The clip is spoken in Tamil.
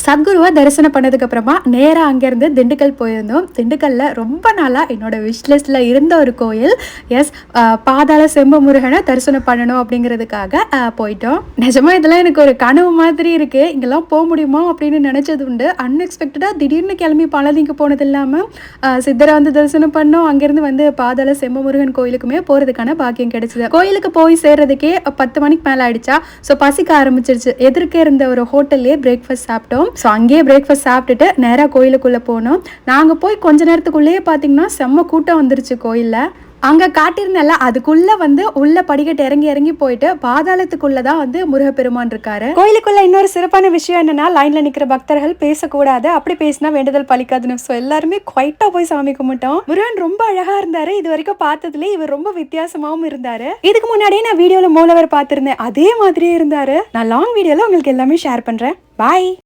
சத்குருவை தரிசனம் பண்ணதுக்கு அப்புறமா நேரா அங்கேருந்து திண்டுக்கல் போயிருந்தோம். திண்டுக்கல்ல ரொம்ப நாளா என்னோட விஷ்லிஸ்ட்ல இருந்த ஒரு கோயில். எஸ், பாதாள செம்ப முருகனை தரிசனம் பண்ணணும் அப்படிங்கிறதுக்காக போயிட்டோம். நிஜமா இதெல்லாம் எனக்கு ஒரு கனவு மாதிரி இருக்கு. இங்கெல்லாம் போக முடியுமா அப்படின்னு நினைச்சது உண்டு. அன்எக்ஸ்பெக்டடா திடீர்னு கிளம்பி பழனிக்கு போனது இல்லாம சித்தரை வந்து தரிசனம் பண்ணோம். அங்கிருந்து வந்து பாதாள செம்ப முருகன் கோயிலுக்குமே போறதுக்கான பாக்கியம் கிடைச்சது. கோயிலுக்கு போய் சேர்றதுக்கே 10 மணிக்கு மேல ஆயிடுச்சா. ஸோ பசிக்க ஆரம்பிச்சிருச்சு. எதிர்க்க இருந்த ஒரு ஹோட்டல்லே பிரேக்ஃபாஸ்ட் சாப்பிட்டோம். ஸோ அங்கேயே பிரேக்ஃபாஸ்ட் சாப்பிட்டுட்டு நேராக கோயிலுக்குள்ளே போனோம். நாங்கள் போய் கொஞ்ச நேரத்துக்குள்ளேயே பார்த்தீங்கன்னா செம்ம கூட்டம் வந்துருச்சு கோயிலில். அங்கே காட்டியிருந்தல அதுக்குள்ளே வந்து உள்ள படிக்கட்டு இறங்கி போயிட்டு பாதாளத்துக்குள்ளே தான் வந்து முருகப்பெருமான் இருக்காரு. கோயிலுக்குள்ள இன்னொரு சிறப்பான விஷயம் என்னன்னா, லைன்ல நிற்கிற பக்தர்கள் பேசக்கூடாது. அப்படி பேசினா வேண்டுதல் பலிக்காதுன்னு. ஸோ எல்லாருமே குவைட்டா போய் சாமி கும்பிட்டோம். முருகன் ரொம்ப அழகா இருந்தாரு. இது வரைக்கும் பார்த்ததுல இவர் ரொம்ப வித்தியாசமாகவும் இருந்தாரு. இதுக்கு முன்னாடியே நான் வீடியோல மூலவர் பார்த்திருந்தேன். அதே மாதிரியே இருந்தாரு. நான் லாங் வீடியோல உங்களுக்கு எல்லாமே ஷேர் பண்றேன். பாய்.